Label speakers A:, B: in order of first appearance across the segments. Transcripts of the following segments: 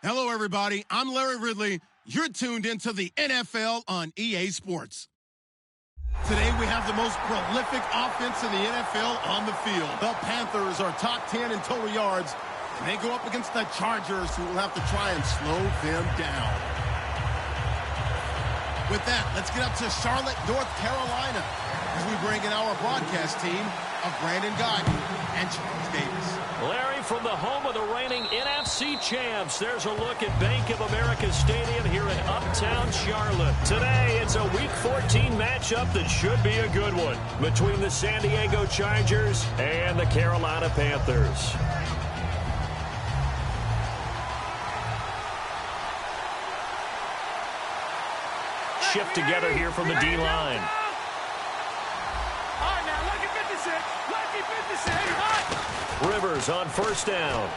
A: Hello, everybody. I'm Larry Ridley. You're tuned into the NFL on EA Sports. Today, we have the most prolific offense in the NFL on the field. The Panthers are top 10 in total yards, and they go up against the Chargers, who will have to try and slow them down. With that, let's get up to Charlotte, North Carolina, as we bring in our broadcast team of Brandon Guyton and Charles Davis.
B: Larry, from the home of the reigning NFC champs, there's a look at Bank of America Stadium here in uptown Charlotte. Today, it's a Week 14 matchup that should be a good one between the San Diego Chargers and the Carolina Panthers. Shift together here from the D-line. Rivers on first down.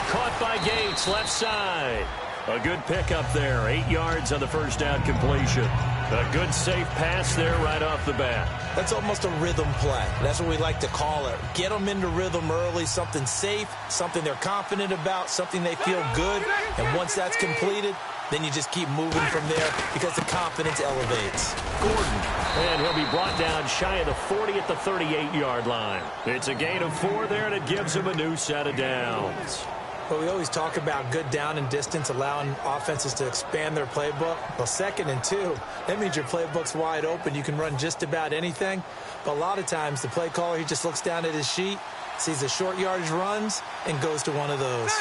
B: Caught by Gates, left side. A good pickup there. 8 yards on the first down completion. A good safe pass there right off the bat.
C: That's almost a rhythm play. That's what we like to call it. Get them into rhythm early, something safe, something they're confident about, something they feel good. And once that's completed, then you just keep moving from there because the confidence elevates.
B: Gordon, and he'll be brought down shy of the 40 at the 38-yard line. It's a gain of 4 there, and it gives him a new set of downs.
C: But we always talk about good down and distance, allowing offenses to expand their playbook. Well, 2nd and 2, that means your playbook's wide open. You can run just about anything. But a lot of times, the play caller, he just looks down at his sheet, sees the short yardage runs, and goes to one of those.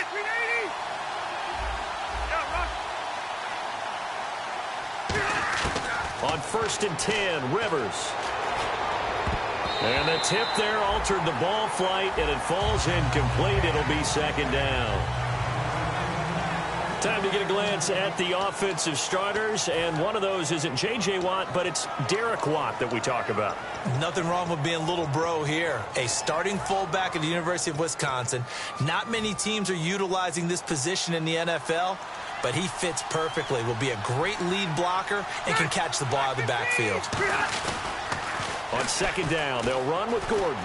B: On 1st and 10, Rivers. And the tip there altered the ball flight, and it falls incomplete. It'll be 2nd down. Time to get a glance at the offensive starters, and one of those isn't J.J. Watt, but it's Derek Watt that we talk about.
C: Nothing wrong with being little bro here. A starting fullback at the University of Wisconsin. Not many teams are utilizing this position in the NFL, but he fits perfectly, will be a great lead blocker, and can catch the ball out of the backfield.
B: On 2nd down, they'll run with Gordon.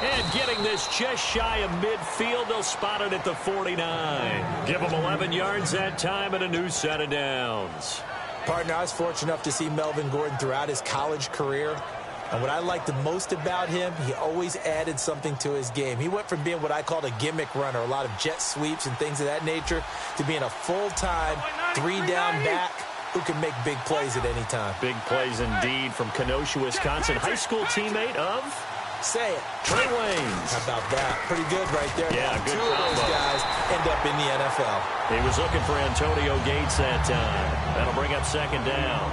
B: And getting this just shy of midfield, they'll spot it at the 49. Give them 11 yards that time and a new set of downs.
C: Partner, I was fortunate enough to see Melvin Gordon throughout his college career. And what I liked the most about him, he always added something to his game. He went from being what I called a gimmick runner, a lot of jet sweeps and things of that nature, to being a full-time, 3-down back who can make big plays at any time.
B: Big plays indeed from Kenosha, Wisconsin. High school teammate of?
C: Say it.
B: Trey Waynes.
C: How about that? Pretty good right there.
B: Yeah, good
C: combo. 2 of those guys end up in the NFL.
B: He was looking for Antonio Gates that time. That'll bring up 2nd down.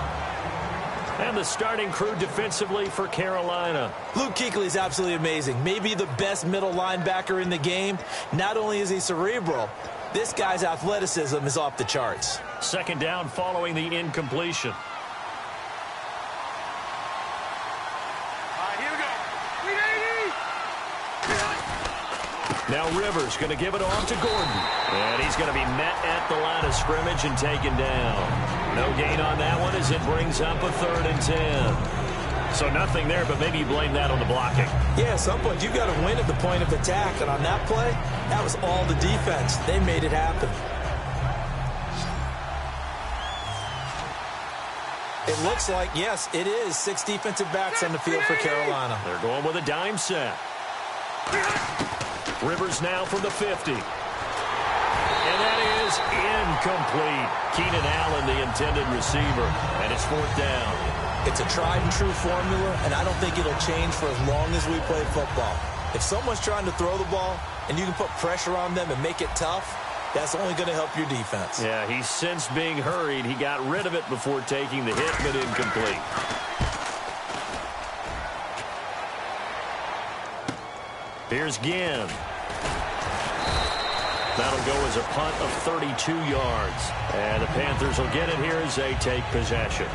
B: And the starting crew defensively for Carolina.
C: Luke Kuechly is absolutely amazing. Maybe the best middle linebacker in the game. Not only is he cerebral, this guy's athleticism is off the charts.
B: 2nd down following the incompletion. Now Rivers going to give it off to Gordon. And he's going to be met at the line of scrimmage and taken down. No gain on that one as it brings up a 3rd and 10. So nothing there, but maybe you blame that on the blocking.
C: Yeah, at some point you've got to win at the point of attack. And on that play, that was all the defense. They made it happen. It looks like, yes, it is 6 defensive backs on the field for Carolina.
B: They're going with a dime set. Rivers now from the 50. And that is incomplete. Keenan Allen, the intended receiver. And it's 4th down.
C: It's a tried and true formula, and I don't think it'll change for as long as we play football. If someone's trying to throw the ball and you can put pressure on them and make it tough, that's only going to help your defense.
B: Yeah, he's since being hurried. He got rid of it before taking the hit, but incomplete. Here's Ginn. That'll go as a punt of 32 yards. And the Panthers will get it here as they take possession.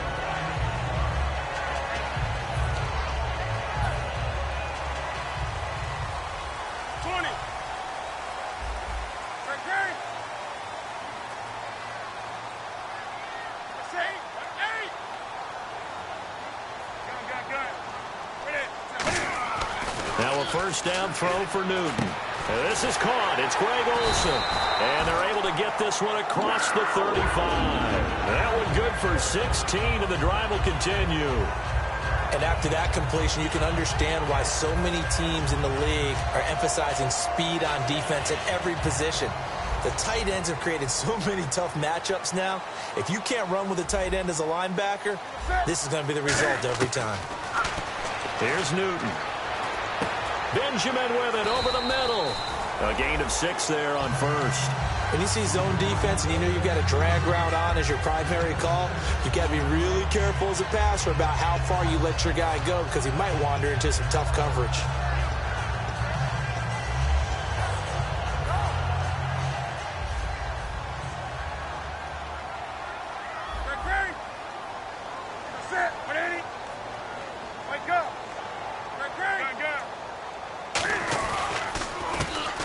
B: Now a 1st down throw for Newton. This is caught. It's Greg Olsen. And they're able to get this one across the 35. That one good for 16, and the drive will continue.
C: And after that completion, you can understand why so many teams in the league are emphasizing speed on defense at every position. The tight ends have created so many tough matchups now. If you can't run with a tight end as a linebacker, this is going to be the result every time.
B: Here's Newton. Benjamin with it over the middle. A gain of 6 there on first.
C: When you see zone defense and you know you've got a drag route on as your primary call, you've got to be really careful as a passer about how far you let your guy go because he might wander into some tough coverage.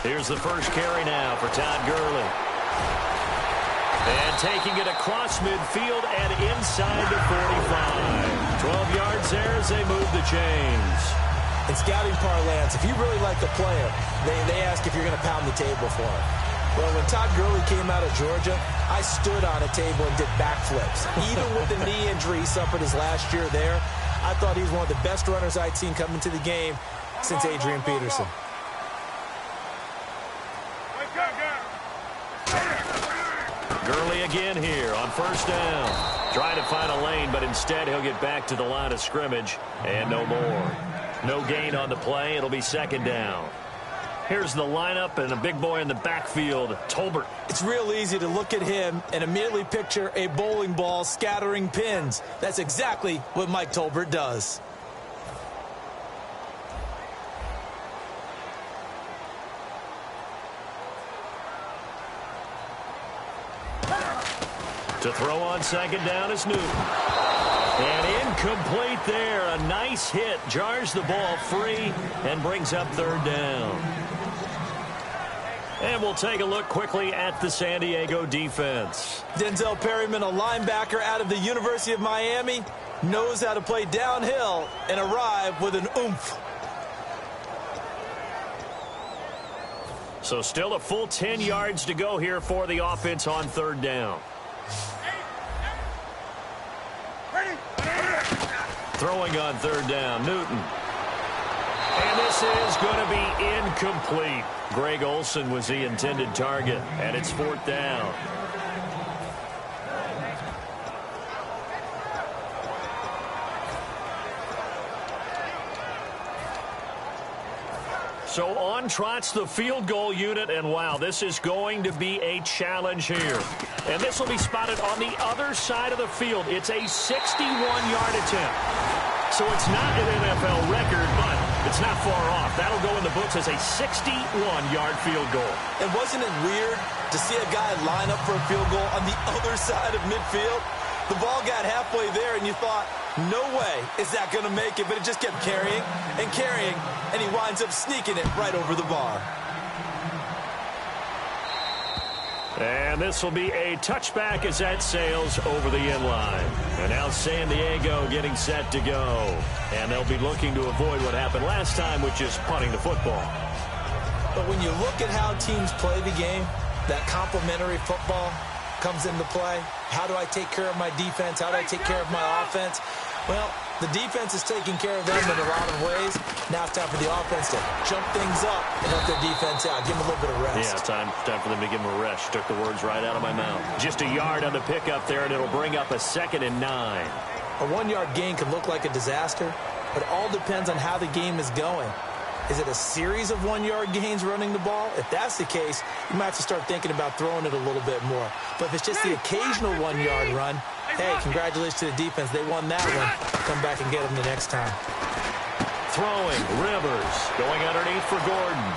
B: Here's the first carry now for Todd Gurley. And taking it across midfield and inside the 45. 12 yards there as they move the chains.
C: In scouting parlance, if you really like the player, they ask if you're going to pound the table for him. Well, when Todd Gurley came out of Georgia, I stood on a table and did backflips. Even with the knee injury he suffered his last year there, I thought he was one of the best runners I'd seen come into the game since Adrian Peterson.
B: Gurley again here on first down. Trying to find a lane, but instead he'll get back to the line of scrimmage and no more. No gain on the play. It'll be second down. Here's the lineup and a big boy in the backfield, Tolbert.
C: It's real easy to look at him and immediately picture a bowling ball scattering pins. That's exactly what Mike Tolbert does.
B: To throw on second down is Newton. And incomplete there. A nice hit. Jars the ball free and brings up third down. And we'll take a look quickly at the San Diego defense.
C: Denzel Perryman, a linebacker out of the University of Miami, knows how to play downhill and arrive with an oomph.
B: So still a full 10 yards to go here for the offense on third down. Throwing on third down, Newton. And this is going to be incomplete. Greg Olsen was the intended target, and it's fourth down. So on trots the field goal unit, and wow, this is going to be a challenge here. And this will be spotted on the other side of the field. It's a 61-yard attempt. So it's not an NFL record, but it's not far off. That'll go in the books as a 61-yard field goal.
C: And wasn't it weird to see a guy line up for a field goal on the other side of midfield? The ball got halfway there, and you thought, no way is that going to make it, but it just kept carrying, and he winds up sneaking it right over the bar.
B: And this will be a touchback as that sails over the end line. And now San Diego getting set to go. And they'll be looking to avoid what happened last time, which is punting the football.
C: But when you look at how teams play the game, that complementary football comes into play. How do I take care of my defense? How do I take care of my offense? Well, the defense is taking care of them in a lot of ways. Now it's time for the offense to jump things up and help their defense out. Give them a little bit of rest.
B: Yeah, time for them to give them a rest. She took the words right out of my mouth. Just a yard on the pickup there, and it'll bring up a 2nd and 9.
C: A 1-yard gain could look like a disaster, but it all depends on how the game is going. Is it a series of 1-yard gains running the ball? If that's the case, you might have to start thinking about throwing it a little bit more. But if it's just the occasional 1-yard run, hey, congratulations to the defense. They won that one. Come back and get them the next time.
B: Throwing, Rivers, going underneath for Gordon.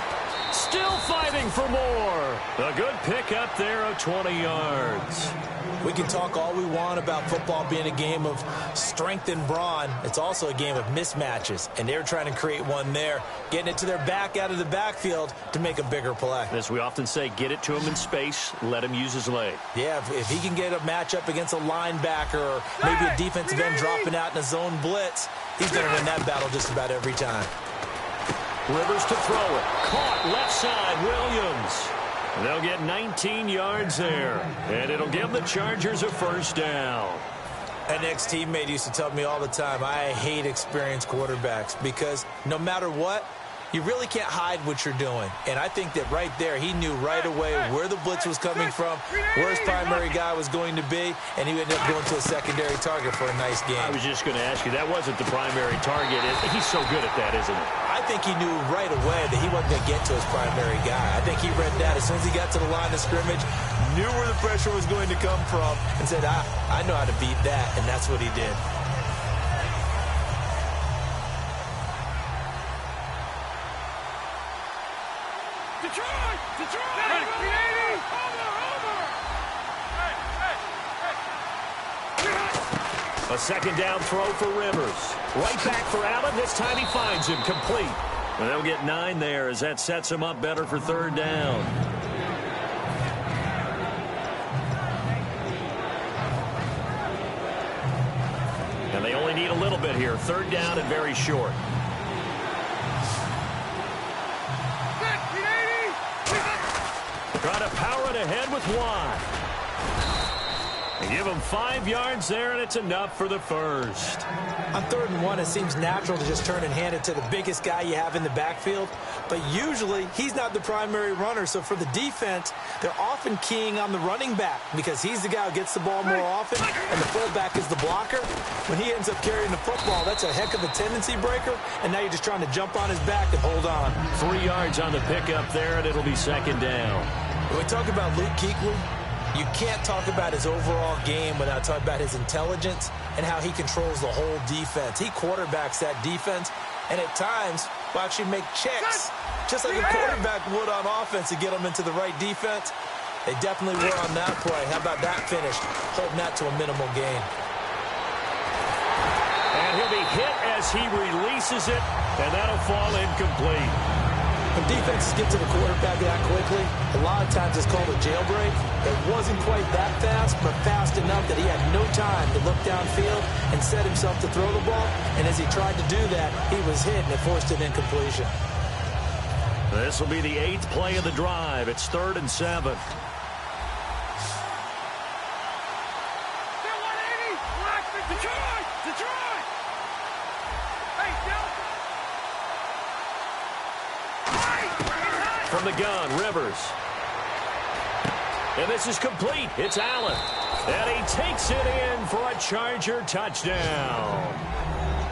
B: Still fighting for more. A good pickup there of 20 yards.
C: We can talk all we want about football being a game of strength and brawn. It's also a game of mismatches, and they're trying to create one there, getting it to their back out of the backfield to make a bigger play.
B: As we often say, get it to him in space, let him use his leg.
C: Yeah, if he can get a matchup against a linebacker or maybe a defensive end dropping out in a zone blitz, he's going to win that battle just about every time.
B: Rivers to throw it. Caught left side, Williams. They'll get 19 yards there, and it'll give the Chargers a first down.
C: An ex-teammate used to tell me all the time, I hate experienced quarterbacks because no matter what, you really can't hide what you're doing. And I think that right there, he knew right away where the blitz was coming from, where his primary guy was going to be, and he ended up going to a secondary target for a nice game.
B: I was just going to ask you, that wasn't the primary target. He's so good at that, isn't he?
C: I think he knew right away that he wasn't going to get to his primary guy. I think he read that as soon as he got to the line of scrimmage, knew where the pressure was going to come from, and said, I know how to beat that, and that's what he did.
B: A second down throw for Rivers. Right back for Allen. This time he finds him complete. And they'll get 9 there as that sets him up better for third down. And they only need a little bit here. Third down and very short. Trying to power it ahead with Watt. And give him 5 yards there, and it's enough for the first.
C: On 3rd and 1, it seems natural to just turn and hand it to the biggest guy you have in the backfield. But usually, he's not the primary runner. So for the defense, they're often keying on the running back because he's the guy who gets the ball more often, and the fullback is the blocker. When he ends up carrying the football, that's a heck of a tendency breaker, and now you're just trying to jump on his back and hold on.
B: 3 yards on the pickup there, and it'll be second down.
C: When we talk about Luke Kuechly, you can't talk about his overall game without talking about his intelligence and how he controls the whole defense. He quarterbacks that defense, and at times will actually make checks, just like a quarterback would on offense to get them into the right defense. They definitely were on that play. How about that finish? Holding that to a minimal gain.
B: And he'll be hit as he releases it, and that'll fall incomplete.
C: When defenses get to the quarterback that quickly, a lot of times it's called a jailbreak. It wasn't quite that fast, but fast enough that he had no time to look downfield and set himself to throw the ball. And as he tried to do that, he was hit, and it forced an incompletion.
B: This will be the 8th play of the drive. It's 3rd and 7. From the gun, Rivers. And this is complete. It's Allen. And he takes it in for a Charger touchdown.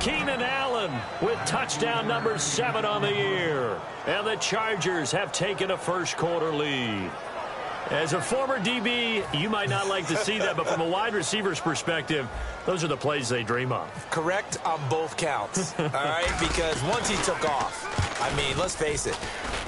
B: Keenan Allen with touchdown number 7 on the year. And the Chargers have taken a first-quarter lead. As a former DB, you might not like to see that, but from a wide receiver's perspective, those are the plays they dream of.
C: Correct on both counts, all right? Because once he took off, I mean, let's face it,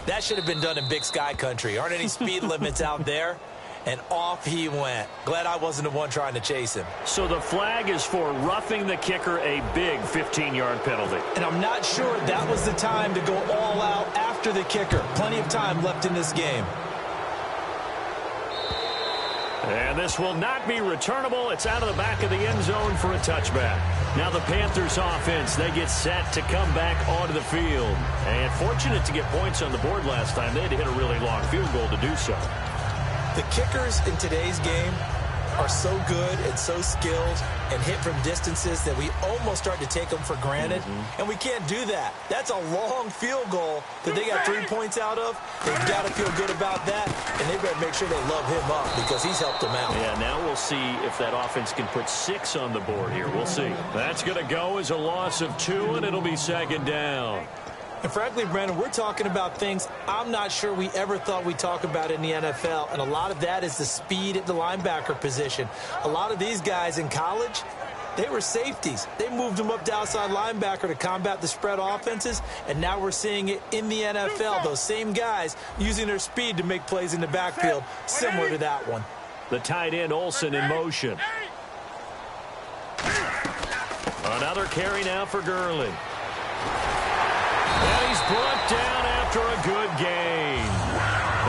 C: that should have been done in Big Sky country. Aren't any speed limits out there? And off he went. Glad I wasn't the one trying to chase him.
B: So the flag is for roughing the kicker, a big 15-yard penalty.
C: And I'm not sure that was the time to go all out after the kicker. Plenty of time left in this game.
B: And this will not be returnable. It's out of the back of the end zone for a touchback. Now the Panthers offense, they get set to come back onto the field. And fortunate to get points on the board last time. They had to hit a really long field goal to do so.
C: The kickers in today's game are so good and so skilled and hit from distances that we almost start to take them for granted. And we can't do that. That's a long field goal that they got 3 points out of. They've got to feel good about that, and they better make sure they love him up because he's helped them out.
B: Yeah, now we'll see if that offense can put 6 on the board here. We'll see. That's going to go as a loss of 2, and it'll be second down.
C: And frankly, Brandon, we're talking about things I'm not sure we ever thought we'd talk about in the NFL, and a lot of that is the speed at the linebacker position. A lot of these guys in college, they were safeties. They moved them up to outside linebacker to combat the spread offenses, and now we're seeing it in the NFL. Those same guys using their speed to make plays in the backfield, similar to that one.
B: The tight end, Olsen, in motion. Another carry now for Gurley. And he's brought down after a good gain.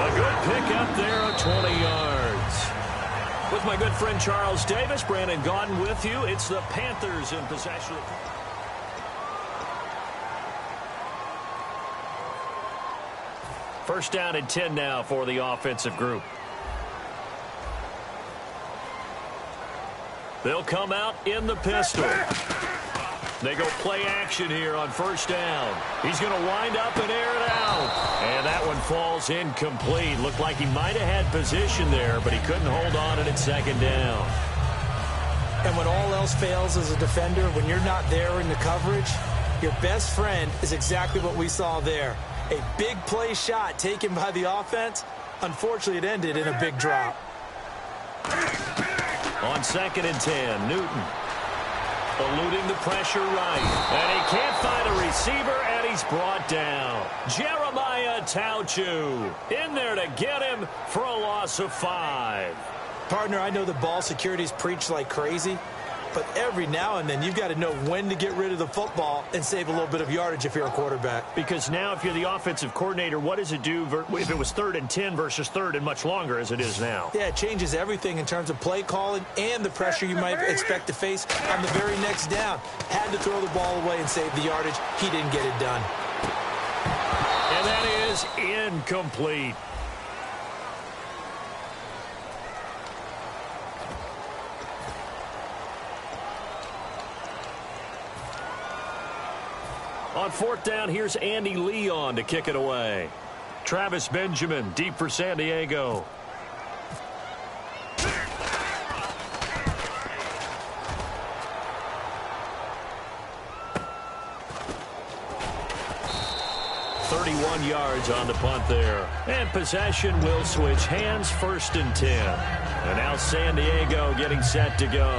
B: A good pickup there of 20 yards. With my good friend Charles Davis, Brandon Gaudin with you. It's the Panthers in possession. First down and 10 now for the offensive group. They'll come out in the pistol. They go play action here on first down. He's going to wind up and air it out. And that one falls incomplete. Looked like he might have had position there, but he couldn't hold on at second down.
C: And when all else fails as a defender, when you're not there in the coverage, your best friend is exactly what we saw there. A big play shot taken by the offense. Unfortunately, it ended in a big drop.
B: On second and 10, Newton eluding the pressure right. And he can't find a receiver, and he's brought down. Jeremiah Tauchu in there to get him for a loss of 5.
C: Partner, I know the ball security's preached like crazy, but every now and then you've got to know when to get rid of the football and save a little bit of yardage if you're a quarterback.
B: Because now if you're the offensive coordinator, what does it do if it was 3rd and 10 versus 3rd and much longer as it is now?
C: Yeah, it changes everything in terms of play calling and the pressure you might expect to face on the very next down. Had to throw the ball away and save the yardage. He didn't get it done.
B: And that is incomplete. On 4th down, here's Andy Leon to kick it away. Travis Benjamin, deep for San Diego. Yards on the punt there. And possession will switch hands, 1st and 10. And now San Diego getting set to go.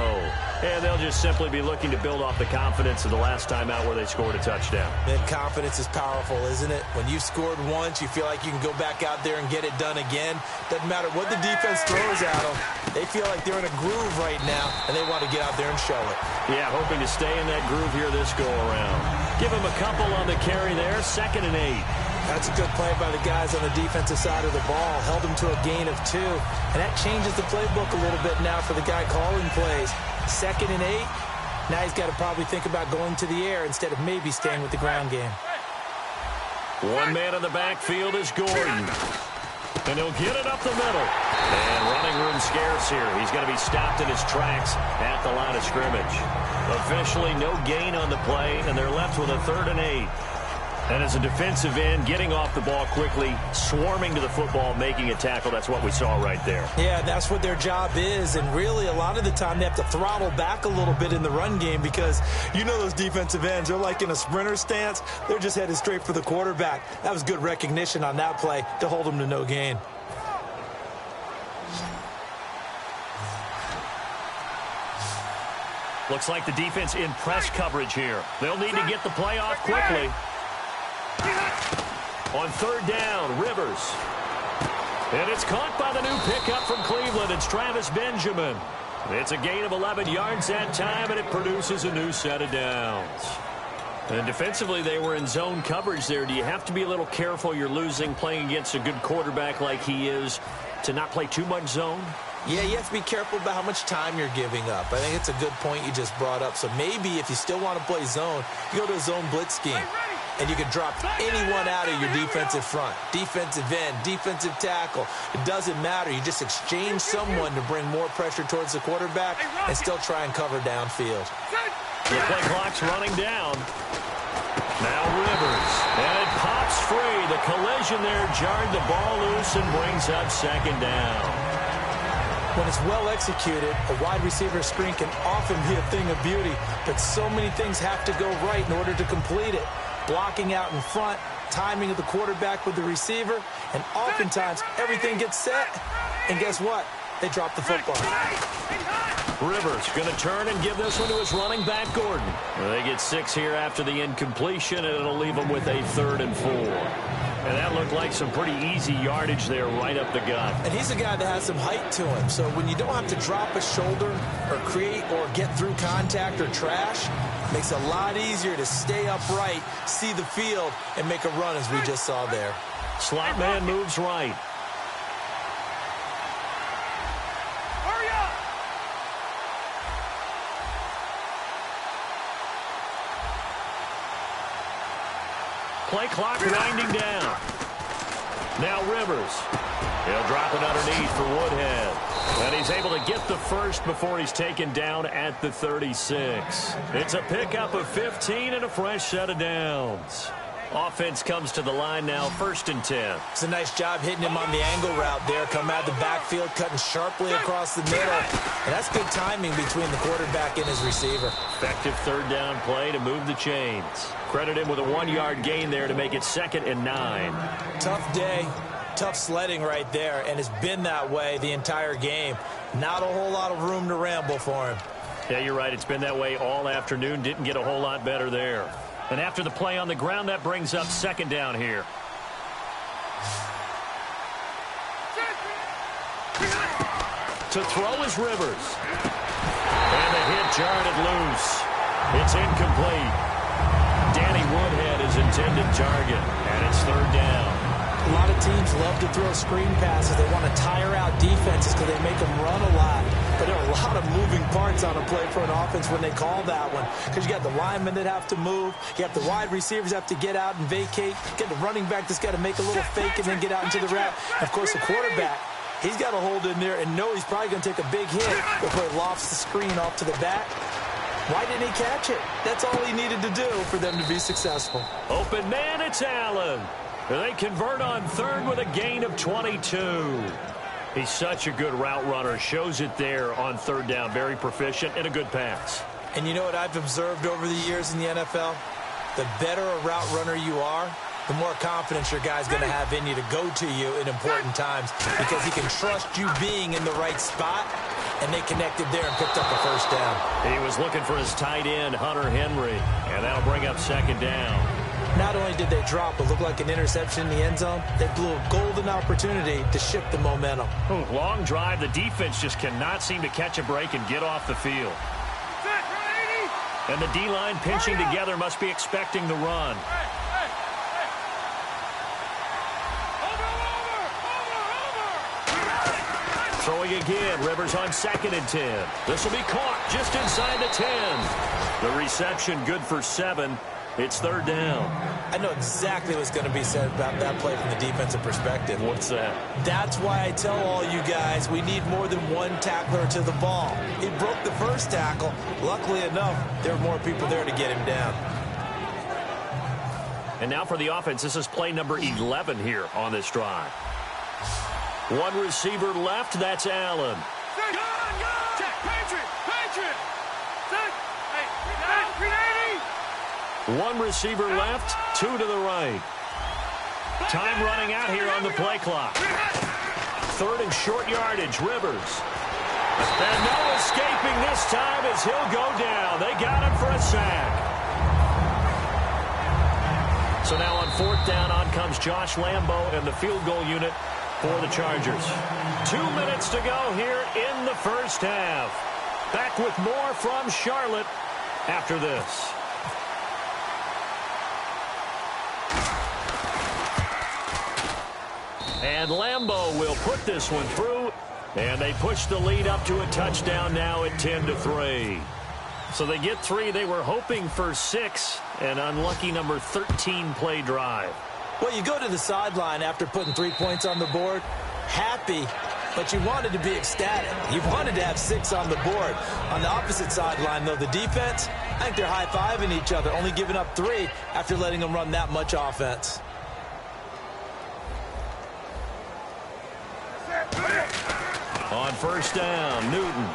B: And they'll just simply be looking to build off the confidence of the last time out where they scored a touchdown.
C: And confidence is powerful, isn't it? When you've scored once, you feel like you can go back out there and get it done again. Doesn't matter what the defense throws at them. They feel like they're in a groove right now, and they want to get out there and show it.
B: Yeah, hoping to stay in that groove here this go-around. Give him a couple on the carry there, 2nd and 8.
C: That's a good play by the guys on the defensive side of the ball. Held them to a gain of 2. And that changes the playbook a little bit now for the guy calling plays. 2nd and 8. Now he's got to probably think about going to the air instead of maybe staying with the ground game.
B: One man in the backfield is Gordon. And he'll get it up the middle. And running room scarce here. He's going to be stopped in his tracks at the line of scrimmage. Officially no gain on the play, and they're left with a 3rd and 8. And as a defensive end, getting off the ball quickly, swarming to the football, making a tackle, that's what we saw right there.
C: Yeah, that's what their job is. And really, a lot of the time, they have to throttle back a little bit in the run game because you know those defensive ends, they're like in a sprinter stance. They're just headed straight for the quarterback. That was good recognition on that play to hold them to no gain.
B: Looks like the defense in press coverage here. They'll need to get the play off quickly. On 3rd down, Rivers. And it's caught by the new pickup from Cleveland. It's Travis Benjamin. It's a gain of 11 yards that time, and it produces a new set of downs. And defensively, they were in zone coverage there. Do you have to be a little careful you're losing playing against a good quarterback like he is to not play too much zone?
C: Yeah, you have to be careful about how much time you're giving up. I think it's a good point you just brought up. So maybe if you still want to play zone, you go to a zone blitz scheme. And you can drop anyone out of your defensive front. Defensive end, defensive tackle. It doesn't matter. You just exchange someone to bring more pressure towards the quarterback and still try and cover downfield.
B: The play clock's running down. Now Rivers. And it pops free. The collision there jarred the ball loose and brings up 2nd down.
C: When it's well executed, a wide receiver screen can often be a thing of beauty, but so many things have to go right in order to complete it. Blocking out in front, timing of the quarterback with the receiver, and oftentimes everything gets set, and guess what? They drop the football.
B: Rivers going to turn and give this one to his running back, Gordon. Well, they get 6 here after the incompletion, and it'll leave them with a 3rd and 4. And that looked like some pretty easy yardage there right up the gut.
C: And he's a guy that has some height to him. So when you don't have to drop a shoulder or create or get through contact or trash, it makes it a lot easier to stay upright, see the field, and make a run as we just saw there.
B: Slot man moves right.
D: Hurry up!
B: Play clock winding down. Now Rivers. He'll drop it underneath for Woodhead. And he's able to get the first before he's taken down at the 36. It's a pickup of 15 and a fresh set of downs. Offense comes to the line now, 1st and 10.
C: It's a nice job hitting him on the angle route there. Come out of the backfield, cutting sharply across the middle. And that's good timing between the quarterback and his receiver.
B: Effective 3rd down play to move the chains. Credit him with a 1-yard gain there to make it 2nd and 9.
C: Tough day, tough sledding right there, and it's been that way the entire game. Not a whole lot of room to ramble for him.
B: Yeah, you're right. It's been that way all afternoon. Didn't get a whole lot better there. And after the play on the ground, that brings up 2nd down here. To throw is Rivers. And the hit jarred it loose. It's incomplete. Danny Woodhead is intended target, and it's 3rd down.
C: A lot of teams love to throw screen passes. They want to tire out defenses because they make them run a lot. But there are a lot of moving parts on a play for an offense when they call that one. Because you got the linemen that have to move. You have the wide receivers that have to get out and vacate. You got the running back that's got to make a little fake and then get out into the route. And of course, the quarterback, he's got to hold in there and know he's probably going to take a big hit before he lofts the screen off to the back. Why didn't he catch it? That's all he needed to do for them to be successful.
B: Open man, it's Allen. They convert on 3rd with a gain of 22. He's such a good route runner. Shows it there on 3rd down. Very proficient and a good pass.
C: And you know what I've observed over the years in the NFL? The better a route runner you are, the more confidence your guy's going to have in you to go to you in important times because he can trust you being in the right spot, and they connected there and picked up the 1st down.
B: He was looking for his tight end, Hunter Henry, and that'll bring up 2nd down.
C: Not only did they drop what looked like an interception in the end zone, they blew a golden opportunity to shift the momentum.
B: Long drive. The defense just cannot seem to catch a break and get off the field. And the D-line pinching together must be expecting the run. Throwing again. Rivers on 2nd and 10. This will be caught just inside the 10. The reception good for 7. It's 3rd down.
C: I know exactly what's going to be said about that play from the defensive perspective.
B: What's that?
C: That's why I tell all you guys we need more than one tackler to the ball. He broke the 1st tackle. Luckily enough, there were more people there to get him down.
B: And now for the offense. This is play number 11 here on this drive. One receiver left. That's Allen. One receiver left, 2 to the right. Time running out here on the play clock. 3rd and short yardage, Rivers. And no escaping this time as he'll go down. They got him for a sack. So now on 4th down, on comes Josh Lambo and the field goal unit for the Chargers. 2 minutes to go here in the 1st half. Back with more from Charlotte after this. And Lambo will put this one through, and they push the lead up to a touchdown now at 10-3. So they get 3. They were hoping for 6, an unlucky number 13 play drive.
C: Well, you go to the sideline after putting 3 points on the board, happy, but you wanted to be ecstatic. You wanted to have 6 on the board. On the opposite sideline, though, the defense, I think they're high-fiving each other, only giving up 3 after letting them run that much offense.
B: On 1st down, Newton.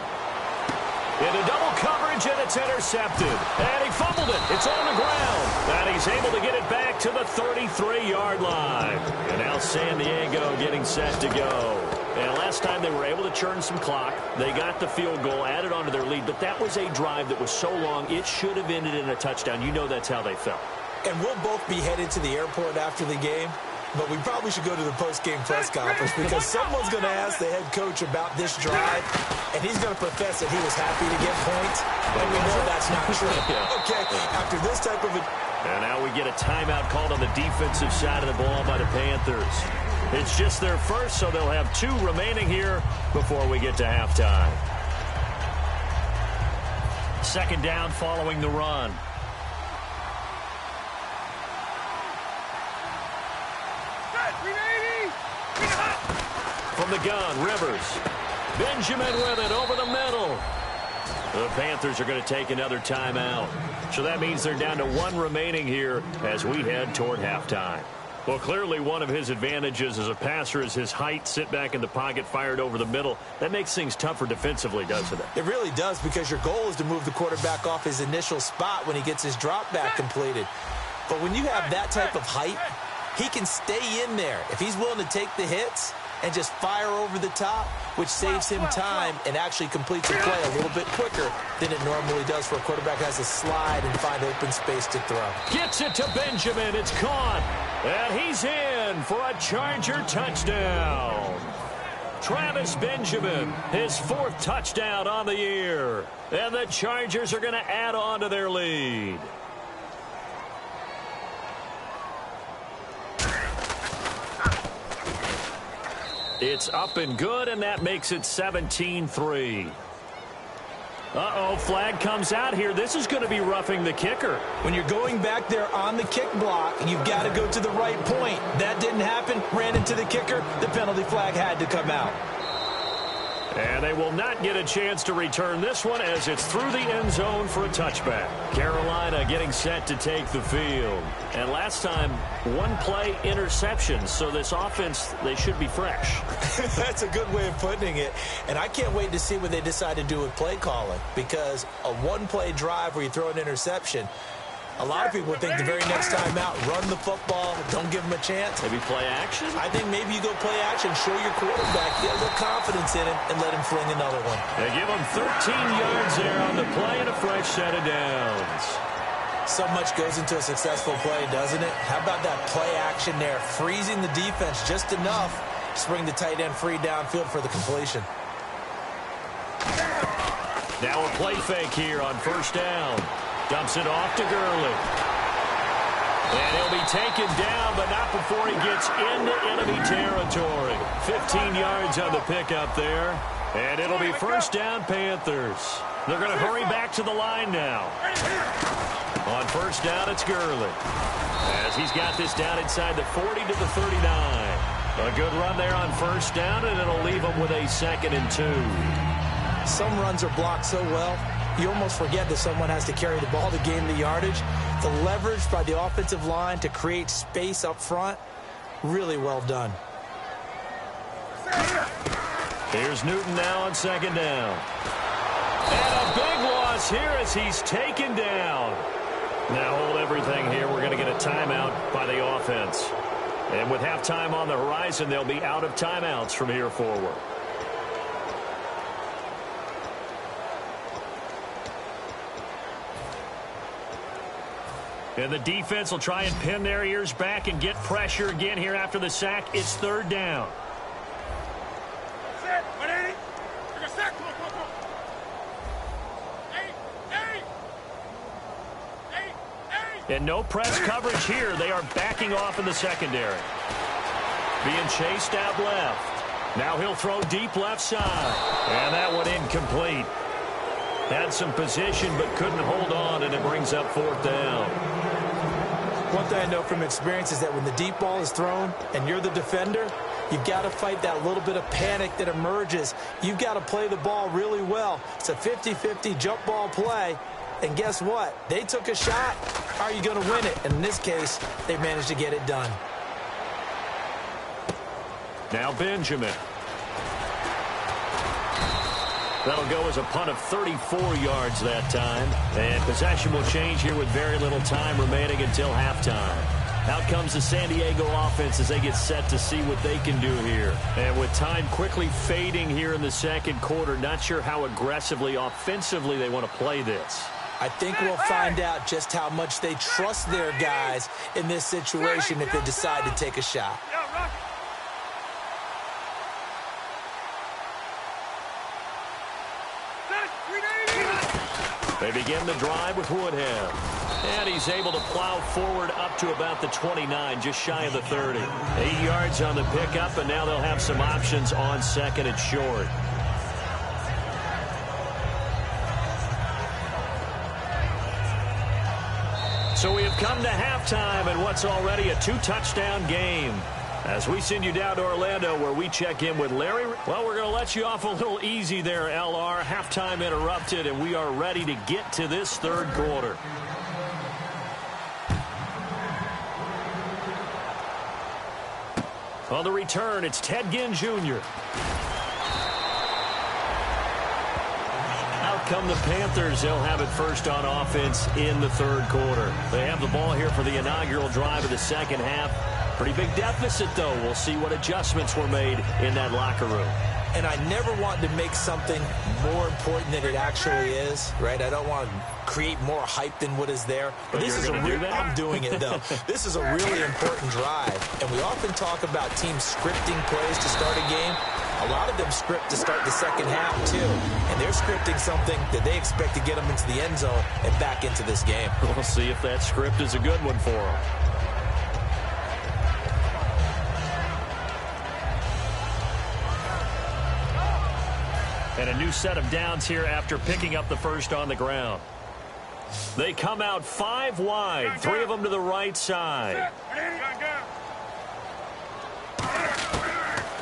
B: Into double coverage, and it's intercepted. And he fumbled it. It's on the ground. And he's able to get it back to the 33-yard line. And now San Diego getting set to go. And last time they were able to churn some clock. They got the field goal, added on to their lead. But that was a drive that was so long, it should have ended in a touchdown. You know that's how they felt.
C: And we'll both be headed to the airport after the game. But we probably should go to the post-game press conference because someone's going to ask the head coach about this drive, and he's going to profess that he was happy to get points, and we know that's not true. Okay, after this type of a...
B: And now we get a timeout called on the defensive side of the ball by the Panthers. It's just their first, so they'll have 2 remaining here before we get to halftime. 2nd down following the run. the gun, Rivers. Benjamin with it over the middle. The Panthers are going to take another timeout. So that means they're down to 1 remaining here as we head toward halftime. Well, clearly one of his advantages as a passer is his height, sit back in the pocket, fired over the middle. That makes things tougher defensively, doesn't it?
C: It really does, because your goal is to move the quarterback off his initial spot when he gets his drop back completed. But when you have that type of height, he can stay in there if he's willing to take the hits and just fire over the top, which saves him time and actually completes a play a little bit quicker than it normally does for a quarterback who has to slide and find open space to throw.
B: Gets it to Benjamin. It's caught. And he's in for a Charger touchdown. Travis Benjamin, his 4th touchdown on the year. And the Chargers are going to add on to their lead. It's up and good, and that makes it 17-3. Uh-oh, flag comes out here. This is going to be roughing the kicker.
C: When you're going back there on the kick block, you've got to go to the right point. That didn't happen. Ran into the kicker. The penalty flag had to come out.
B: And they will not get a chance to return this one as it's through the end zone for a touchback. Carolina getting set to take the field. And last time, 1-play interception. So this offense, they should be fresh.
C: That's a good way of putting it. And I can't wait to see what they decide to do with play calling. Because a 1-play drive where you throw an interception, a lot of people think the very next time out, run the football, don't give them a chance.
B: Maybe play action?
C: I think maybe you go play action, show your quarterback, get a little confidence in him, and let him fling another one.
B: They give him 13 yards there on the play and a fresh set of downs.
C: So much goes into a successful play, doesn't it? How about that play action there, freezing the defense just enough to bring the tight end free downfield for the completion.
B: Now a play fake here on first down. Dumps it off to Gurley. And he'll be taken down, but not before he gets into enemy territory. 15 yards on the pickup there. And it'll be first down, Panthers. They're going to hurry back to the line now. On first down, it's Gurley. As he's got this down inside the 40 to the 39. A good run there on first down, and it'll leave him with a 2nd and 2.
C: Some runs are blocked so well, you almost forget that someone has to carry the ball to gain the yardage. The leverage by the offensive line to create space up front, really well done.
B: Here's Newton now on 2nd down. And a big loss here as he's taken down. Now hold everything here. We're going to get a timeout by the offense. And with halftime on the horizon, they'll be out of timeouts from here forward. And the defense will try and pin their ears back and get pressure again here after the sack. It's 3rd down. And no press coverage here. They are backing off in the secondary. Being chased out left. Now he'll throw deep left side. And that one incomplete. Had some position but couldn't hold on, and it brings up 4th down.
C: One thing I know from experience is that when the deep ball is thrown and you're the defender, you've got to fight that little bit of panic that emerges. You've got to play the ball really well. It's a 50-50 jump ball play. And guess what? They took a shot. How are you going to win it? And in this case, they managed to get it done.
B: Now Benjamin. That'll go as a punt of 34 yards that time. And possession will change here with very little time remaining until halftime. Out comes the San Diego offense as they get set to see what they can do here. And with time quickly fading here in the 2nd quarter, not sure how aggressively, offensively they want to play this.
C: I think we'll find out just how much they trust their guys in this situation if they decide to take a shot.
B: They begin the drive with Woodhead. And he's able to plow forward up to about the 29, just shy of the 30. 8 yards on the pickup, and now they'll have some options on 2nd and short. So we have come to halftime in what's already a 2-touchdown game. As we send you down to Orlando where we check in with Larry. Well, we're going to let you off a little easy there, LR. Halftime interrupted, and we are ready to get to this third quarter. On the return, it's Ted Ginn Jr. Out come the Panthers. They'll have it first on offense in the third quarter. They have the ball here for the inaugural drive of the second half. Pretty big deficit, though. We'll see what adjustments were made in that locker room.
C: And I never want to make something more important than it actually is, right? I don't want to create more hype than what is there. But this is I'm doing it, though. This is a really important drive. And we often talk about teams scripting plays to start a game. A lot of them script to start the second half, too. And they're scripting something that they expect to get them into the end zone and back into this game.
B: We'll see if that script is a good one for them. And a new set of downs here after picking up the first on the ground. They come out 5 wide, 3 of them to the right side.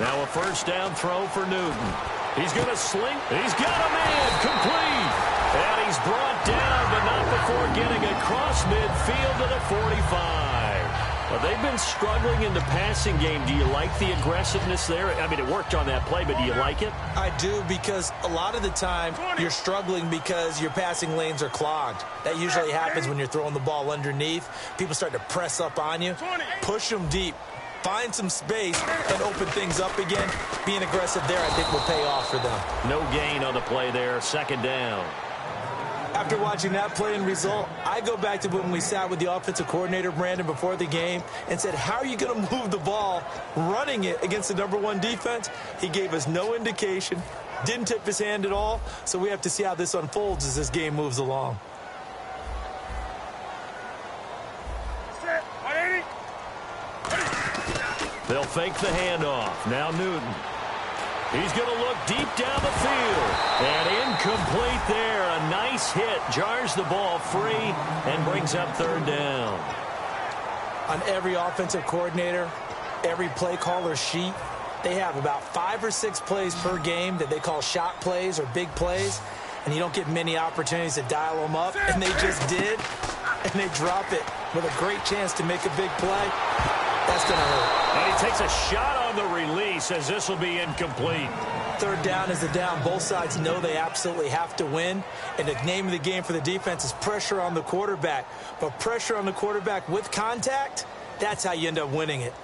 B: Now a first down throw for Newton. He's going to sling. He's got a man complete. And he's brought down, but not before getting across midfield to the 45. Well, they've been struggling in the passing game. Do you like the aggressiveness there? I mean, it worked on that play, but do you like it?
C: I do, because a lot of the time you're struggling because your passing lanes are clogged. That usually happens when you're throwing the ball underneath. People start to press up on you. Push them deep. Find some space and open things up again. Being aggressive there, I think, will pay off for them.
B: No gain on the play there. Second down.
C: After watching that play and result, I go back to when we sat with the offensive coordinator, Brandon, before the game and said, how are you going to move the ball running it against the #1 defense? He gave us no indication, didn't tip his hand at all, so we have to see how this unfolds as this game moves along.
B: They'll fake the handoff. Now Newton. He's going to look deep down the field. And incomplete there. A nice hit. Jars the ball free and brings up third down.
C: On every offensive coordinator, every play caller sheet, they have about 5 or 6 plays per game that they call shot plays or big plays. And you don't get many opportunities to dial them up. And they just did. And they drop it with a great chance to make a big play. That's going to hurt.
B: And he takes a shot on the release as this will be incomplete.
C: Third down is the down. Both sides know they absolutely have to win. And the name of the game for the defense is pressure on the quarterback. But pressure on the quarterback with contact, that's how you end up winning it.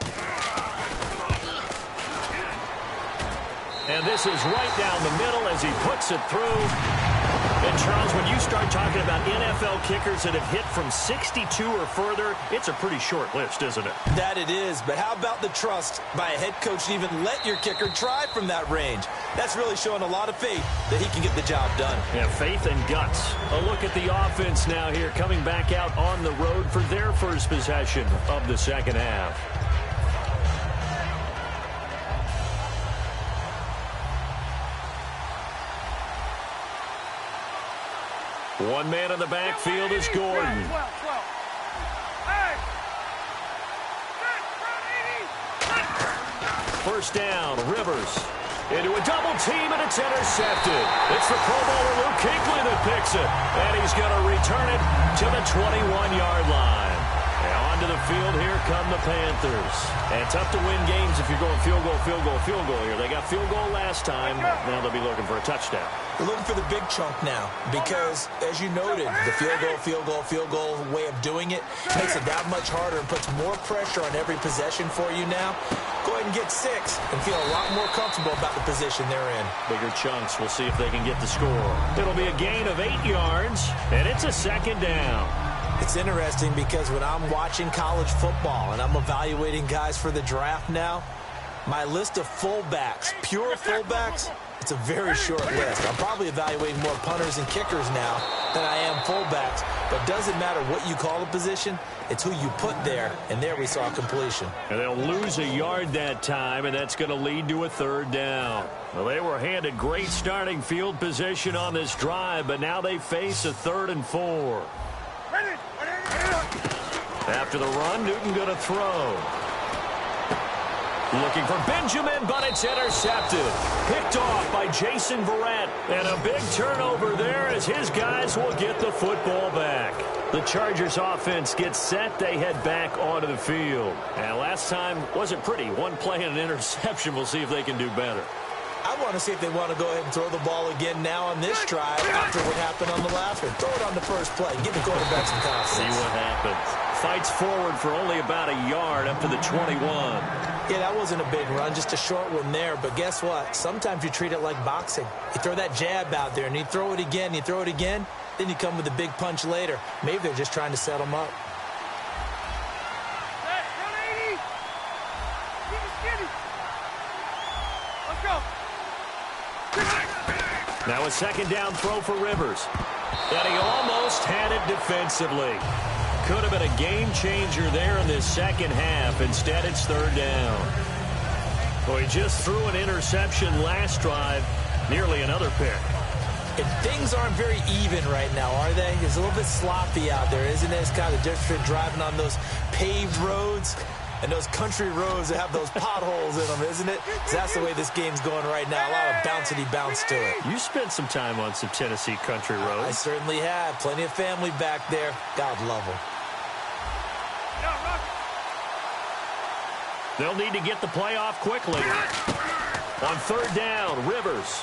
B: And this is right down the middle as he puts it through. And, Charles, when you start talking about NFL kickers that have hit from 62 or further, it's a pretty short list, isn't it?
C: That it is. But how about the trust by a head coach to even let your kicker try from that range? That's really showing a lot of faith that he can get the job done.
B: Yeah, faith and guts. A look at the offense now here, coming back out on the road for their first possession of the second half. One man in the backfield is Gordon. First down, Rivers. Into a double team, and it's intercepted. It's the Pro Bowler Luke Kuechly that picks it. And he's going to return it to the 21-yard line. And onto the field, here come the Panthers. And tough to win games if you're going field goal, field goal, field goal here. They got field goal last time. Now they'll be looking for a touchdown.
C: They're looking for the big chunk now because, as you noted, the field goal way of doing it makes it that much harder and puts more pressure on every possession for you now. Go ahead and get 6 and feel a lot more comfortable about the position they're in.
B: Bigger chunks. We'll see if they can get the score. It'll be a gain of 8 yards, and it's a second down.
C: It's interesting because when I'm watching college football and I'm evaluating guys for the draft now, my list of fullbacks, pure fullbacks, it's a very short list. I'm probably evaluating more punters and kickers now than I am fullbacks. But it doesn't matter what you call a position, it's who you put there. And there we saw completion.
B: And they'll lose a yard that time, and that's going to lead to a third down. Well, they were handed great starting field position on this drive, but now they face a 3rd and 4. After the run, Newton going to throw. Looking for Benjamin, but it's intercepted. Picked off by Jason Verrett. And a big turnover there as his guys will get the football back. The Chargers offense gets set. They head back onto the field. And last time wasn't pretty. One play and an interception. We'll see if they can do better.
C: I want to see if they want to go ahead and throw the ball again now on this drive after what happened on the last one. Throw it on the first play. Give the quarterback some confidence.
B: See what happens. Fights forward for only about a yard up to the 21.
C: Yeah, that wasn't a big run, just a short one there. But guess what? Sometimes you treat it like boxing. You throw that jab out there, and you throw it again, you throw it again, then you come with a big punch later. Maybe they're just trying to set them up.
D: Hey, 180. Keep it skinny. Let's go.
B: Now a second down throw for Rivers. And he almost had it defensively. Could have been a game changer there in this second half. Instead, it's third down. Well, he just threw an interception last drive. Nearly another pick.
C: And things aren't very even right now, are they? It's a little bit sloppy out there, isn't it? It's kind of different driving on those paved roads and those country roads that have those potholes in them, isn't it? That's the way this game's going right now. A lot of bouncy bounce to it.
B: You spent some time on some Tennessee country roads.
C: I certainly have. Plenty of family back there. God love them.
B: They'll need to get the play off quickly. On third down, Rivers.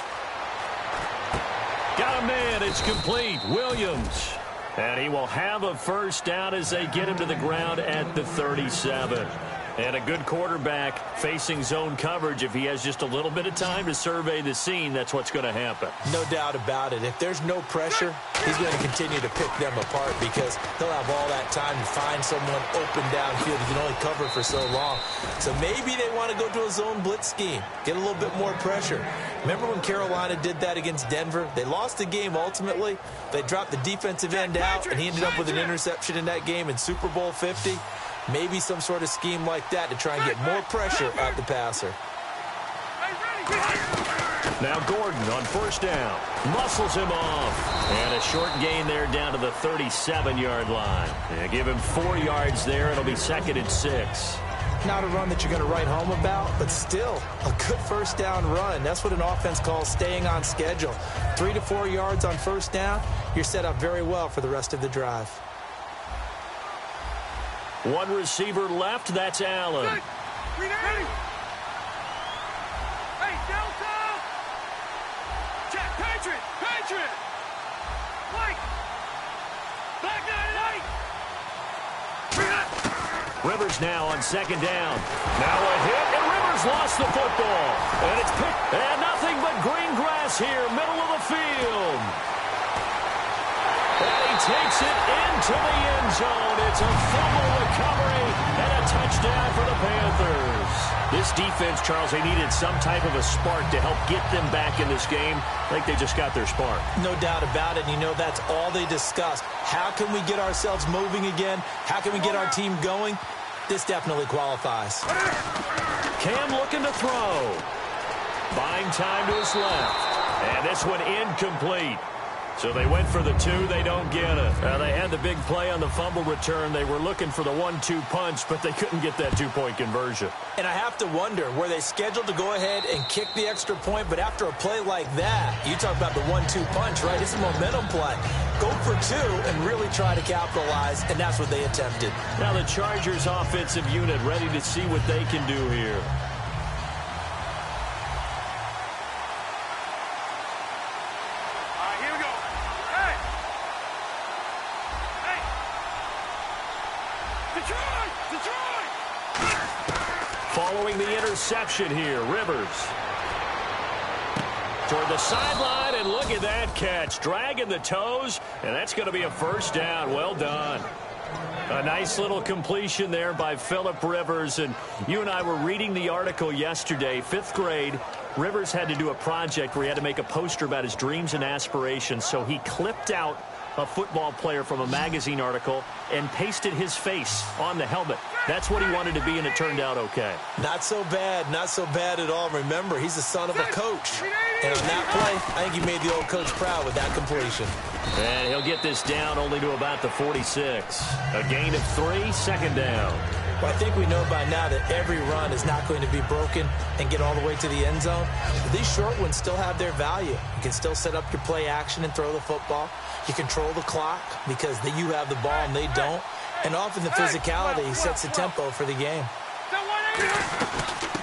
B: Got a man. It's complete. Williams. And he will have a first down as they get him to the ground at the 37. And a good quarterback facing zone coverage. If he has just a little bit of time to survey the scene, that's what's going to happen.
C: No doubt about it. If there's no pressure, he's going to continue to pick them apart because he'll have all that time to find someone open downfield. He can only cover for so long. So maybe they want to go to a zone blitz scheme, get a little bit more pressure. Remember when Carolina did that against Denver? They lost the game ultimately. They dropped the defensive end out, and he ended up with an interception in that game in Super Bowl 50. Maybe some sort of scheme like that to try and get more pressure at the passer.
B: Now Gordon on first down. Muscles him off. And a short gain there down to the 37-yard line. Yeah, give him 4 yards there. It'll be second and 6.
C: Not a run that you're going to write home about, but still a good first down run. That's what an offense calls staying on schedule. 3 to 4 yards on first down. You're set up very well for the rest of the drive.
B: One receiver left. That's Allen.
D: Ready. Hey, Delta. Check. Patriot. Mike. Back 98.
B: Rivers now on second down. Now a hit, and Rivers lost the football. And it's picked. And nothing but green grass here, middle of the field. And he takes it into the end zone. It's a fumble recovery and a touchdown for the Panthers. This defense, Charles, they needed some type of a spark to help get them back in this game. I think they just got their spark.
C: No doubt about it. You know, that's all they discussed. How can we get ourselves moving again? How can we get our team going? This definitely qualifies.
B: Cam looking to throw. Buying time to his left. And this one incomplete. So they went for the 2. They don't get it. They had the big play on the fumble return. They were looking for the 1-2 punch, but they couldn't get that 2-point conversion.
C: And I have to wonder, were they scheduled to go ahead and kick the extra point? But after a play like that, you talk about the 1-2 punch, right? It's a momentum play. Go for 2 and really try to capitalize, and that's what they attempted.
B: Now the Chargers offensive unit ready to see what they can do here. Following the interception here, Rivers. Toward the sideline, and look at that catch. Dragging the toes, and that's going to be a first down. Well done. A nice little completion there by Phillip Rivers. And you and I were reading the article yesterday, 5th grade. Rivers had to do a project where he had to make a poster about his dreams and aspirations. So he clipped out a football player from a magazine article and pasted his face on the helmet. That's what he wanted to be, and it turned out okay.
C: Not so bad at all. Remember, he's the son of a coach. And on that play, I think he made the old coach proud with that completion.
B: And he'll get this down only to about the 46. A gain of 3, second down.
C: Well, I think we know by now that every run is not going to be broken and get all the way to the end zone. But these short ones still have their value. You can still set up your play action and throw the football. You control the clock because you have the ball and they don't. And often the physicality sets the tempo for the game.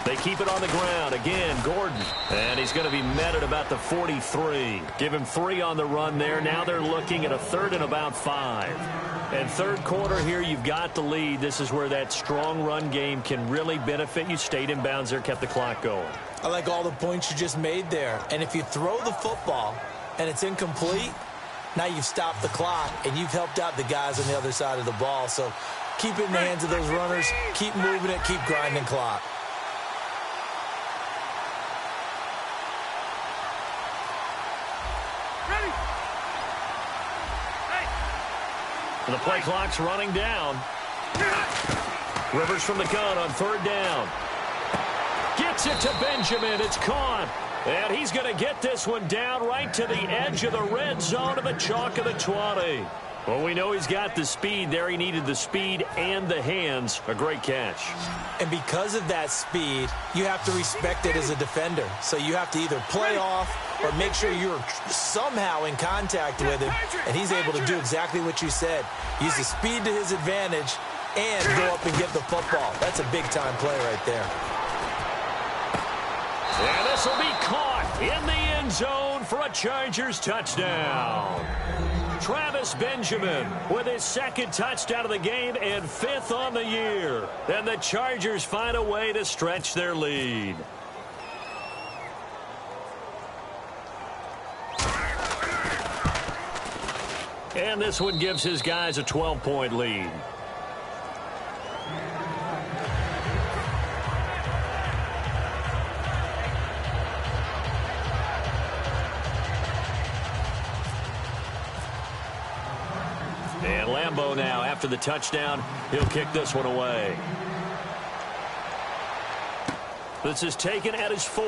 B: They keep it on the ground. Again, Gordon. And he's going to be met at about the 43. Give him 3 on the run there. Now they're looking at a 3rd and about 5. And third quarter here, you've got the lead. This is where that strong run game can really benefit you. Stayed in bounds there, kept the clock going.
C: I like all the points you just made there. And if you throw the football and it's incomplete, now you've stopped the clock and you've helped out the guys on the other side of the ball. So keep it in the hands of those runners. Keep moving it. Keep grinding clock.
D: Ready?
B: The play clock's running down. Rivers from the gun on 3rd down. Gets it to Benjamin. It's caught. And he's going to get this one down right to the edge of the red zone of the chalk of the 20. Well, we know he's got the speed there. He needed the speed and the hands. A great catch.
C: And because of that speed, you have to respect it as a defender. So you have to either play off or make sure you're somehow in contact with him. And he's able to do exactly what you said. Use the speed to his advantage and go up and get the football. That's a big-time play right there.
B: And this will be caught in the end zone for a Chargers touchdown. Travis Benjamin with his 2nd touchdown of the game and 5th on the year. And the Chargers find a way to stretch their lead. And this one gives his guys a 12-point lead. And Lambeau now, after the touchdown, he'll kick this one away. This is taken at his 4.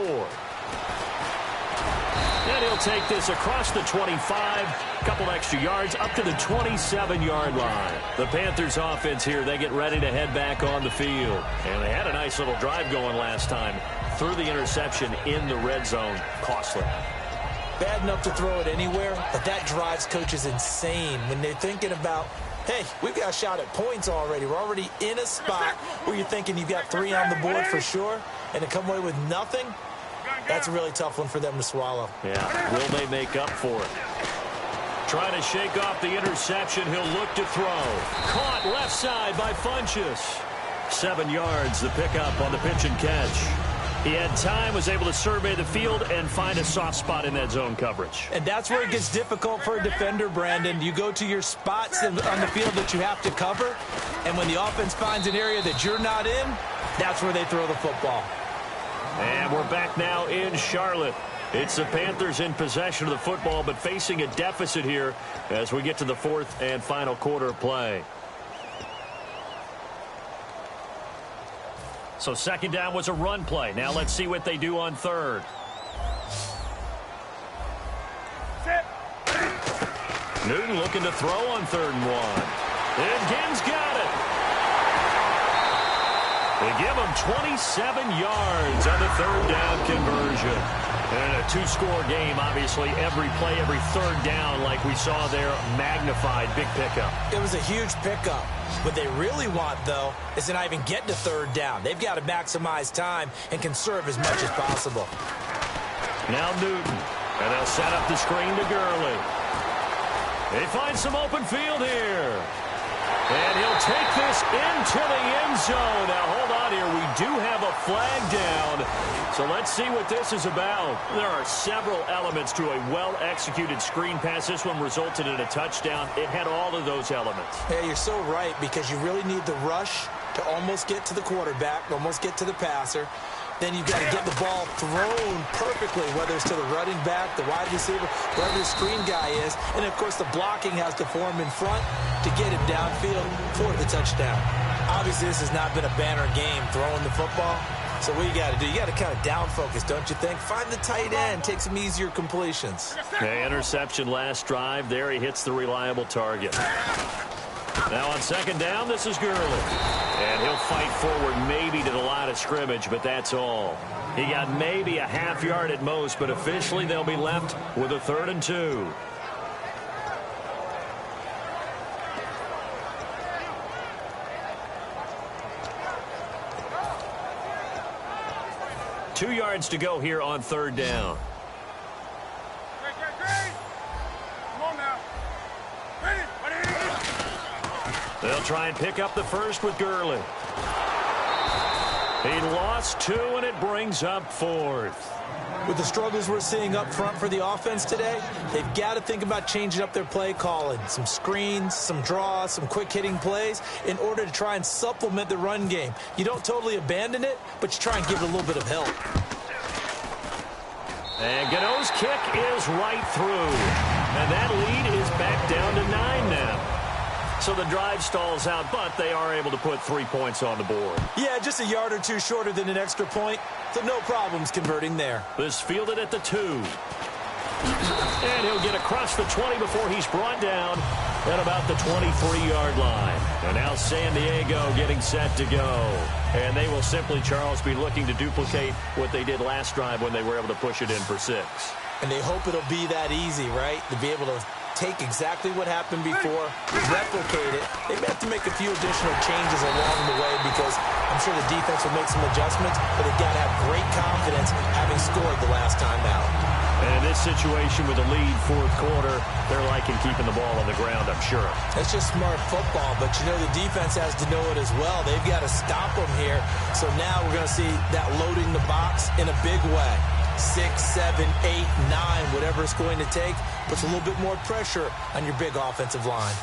B: And he'll take this across the 25, a couple extra yards, up to the 27-yard line. The Panthers offense here, they get ready to head back on the field. And they had a nice little drive going last time. Threw the interception in the red zone. Costly.
C: Bad enough to throw it anywhere, but that drives coaches insane when they're thinking about, hey, we've got a shot at points already. We're already in a spot where you're thinking you've got 3 on the board for sure, and to come away with nothing, that's a really tough one for them to swallow.
B: Yeah, will they make up for it? Trying to shake off the interception. He'll look to throw. Caught left side by Funchess. 7 yards, the pickup on the pitch and catch. He had time, was able to survey the field and find a soft spot in that zone coverage.
C: And that's where it gets difficult for a defender, Brandon. You go to your spots on the field that you have to cover, and when the offense finds an area that you're not in, that's where they throw the football.
B: And we're back now in Charlotte. It's the Panthers in possession of the football, but facing a deficit here as we get to the 4th and final quarter of play. So 2nd down was a run play. Now let's see what they do on 3rd. Newton looking to throw on 3rd and 1. And Ginn's got it. They give him 27 yards on the 3rd down conversion. And a 2-score game, obviously. Every play, every 3rd down, like we saw there, magnified. Big pickup.
C: It was a huge pickup. What they really want, though, is to not even get to 3rd down. They've got to maximize time and conserve as much as possible.
B: Now Newton. And they'll set up the screen to Gurley. They find some open field here. And he'll take this into the end zone. Now, hold on here. We do have a flag down. So let's see what this is about. There are several elements to a well-executed screen pass. This one resulted in a touchdown. It had all of those elements.
C: Yeah, you're so right, because you really need the rush to almost get to the quarterback, almost get to the passer. Then you've got to get the ball thrown perfectly, whether it's to the running back, the wide receiver, wherever the screen guy is. And, of course, the blocking has to form in front to get him downfield for the touchdown. Obviously, this has not been a banner game throwing the football, So what you got to do, you got to kind of down focus, don't you think? Find the tight end, take some easier completions.
B: Okay, interception last drive. There he hits the reliable target. Now on second down, this is Gurley. And he'll fight forward maybe to the line of scrimmage, but that's all. He got maybe a half yard at most, but officially they'll be left with a 3rd and 2. Two yards to go here on 3rd down.
D: Come on now. Ready?
B: They'll try and pick up the first with Gurley. He lost 2, and it brings up 4th.
C: With the struggles we're seeing up front for the offense today, they've got to think about changing up their play calling. Some screens, some draws, some quick-hitting plays in order to try and supplement the run game. You don't totally abandon it, but you try and give it a little bit of help.
B: And Gano's kick is right through. And that lead is back down to 9 now. So the drive stalls out, but they are able to put 3 points on the board.
C: Yeah, just a yard or two shorter than an extra point, so no problems converting there.
B: This fielded at the 2. And he'll get across the 20 before he's brought down at about the 23-yard line. And now San Diego getting set to go. And they will simply, Charles, be looking to duplicate what they did last drive when they were able to push it in for 6.
C: And they hope it'll be that easy, right? To be able to take exactly what happened before, replicate it. They may have to make a few additional changes along the way because I'm sure the defense will make some adjustments, but they've got to have great confidence having scored the last time out.
B: And in this situation with a lead 4th quarter, they're liking keeping the ball on the ground, I'm sure.
C: That's just smart football, but you know the defense has to know it as well. They've got to stop them here. So now we're going to see that loading the box in a big way. 6, 7, 8, 9, whatever it's going to take, puts a little bit more pressure on your big offensive line.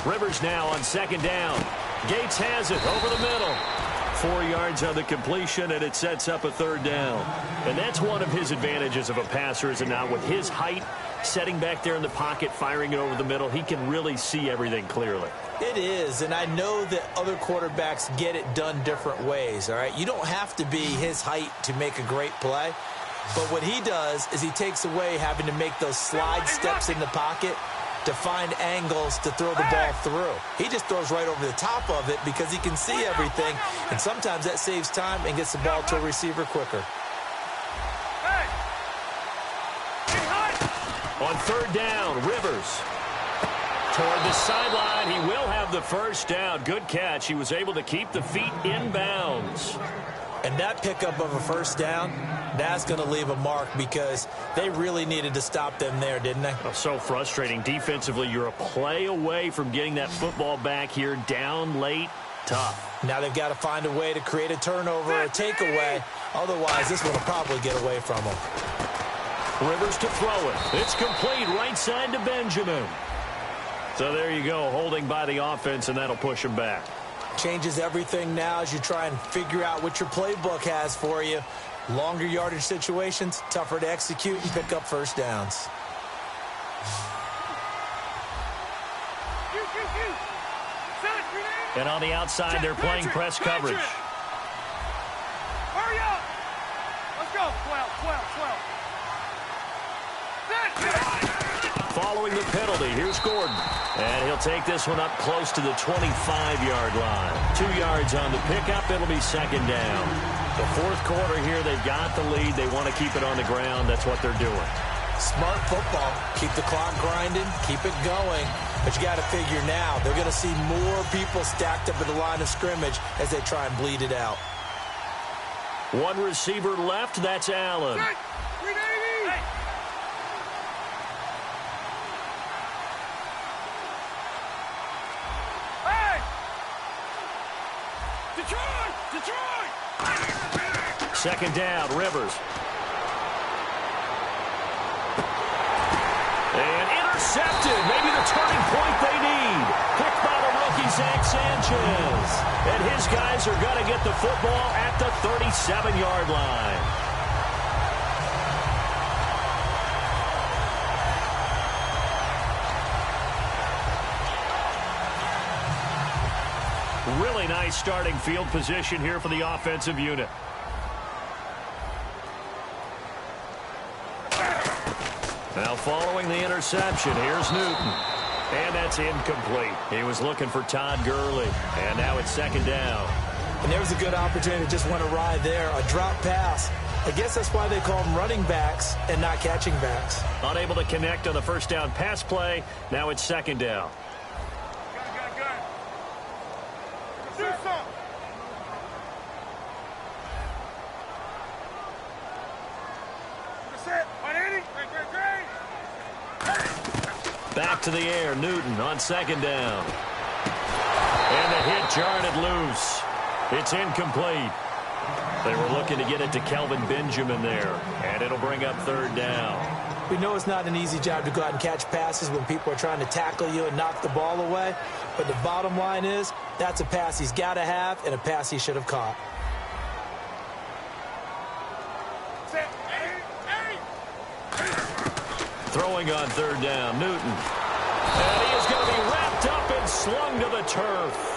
B: Rivers now on second down. Gates has it over the middle. 4 yards on the completion, and it sets up a 3rd down. And that's one of his advantages of a passer, is it not? With his height, setting back there in the pocket, firing it over the middle, he can really see everything clearly.
C: It is, and I know that other quarterbacks get it done different ways, all right? You don't have to be his height to make a great play, but what he does is he takes away having to make those slide steps in the pocket to find angles to throw the ball through. He just throws right over the top of it because he can see everything, and sometimes that saves time and gets the ball to a receiver quicker.
B: On 3rd down, Rivers toward the sideline. He will have the first down. Good catch. He was able to keep the feet in bounds.
C: And that pickup of a first down, that's going to leave a mark because they really needed to stop them there, didn't they?
B: Oh, so frustrating. Defensively, you're a play away from getting that football back here down late. Tough.
C: Now they've got to find a way to create a turnover or a takeaway. Otherwise, this one will probably get away from them.
B: Rivers to throw it. It's complete right side to Benjamin. So there you go, holding by the offense, and that'll push him back.
C: Changes everything now as you try and figure out what your playbook has for you. Longer yardage situations, tougher to execute and pick up first downs.
B: And on the outside, they're playing press coverage.
D: Hurry up! Let's go. 12, 12, 12.
B: Following the penalty, here's Gordon. And he'll take this one up close to the 25-yard line. 2 yards on the pickup. It'll be second down. The 4th quarter here, they've got the lead. They want to keep it on the ground. That's what they're doing.
C: Smart football. Keep the clock grinding. Keep it going. But you got to figure now, they're going to see more people stacked up at the line of scrimmage as they try and bleed it out.
B: One receiver left. That's Allen.
D: Hey. Detroit!
B: Second down, Rivers. And intercepted. Maybe the turning point they need. Picked by the rookie, Zach Sanchez. And his guys are going to get the football at the 37-yard line. Really nice starting field position here for the offensive unit. Now following the interception, here's Newton. And that's incomplete. He was looking for Todd Gurley. And now it's second down.
C: And there was a good opportunity to just want to ride there. A drop pass. I guess that's why they call them running backs and not catching backs.
B: Unable to connect on the first down pass play. Now it's second down.
D: Good. Do something. That's it. 180. Great.
B: Back to the air. Newton on second down. And the hit jarred it loose. It's incomplete. They were looking to get it to Kelvin Benjamin there. And it'll bring up third down.
C: We know it's not an easy job to go out and catch passes when people are trying to tackle you and knock the ball away. But the bottom line is, that's a pass he's got to have and a pass he should have caught.
B: Throwing on third down, Newton. And he is going to be wrapped up and slung to the turf.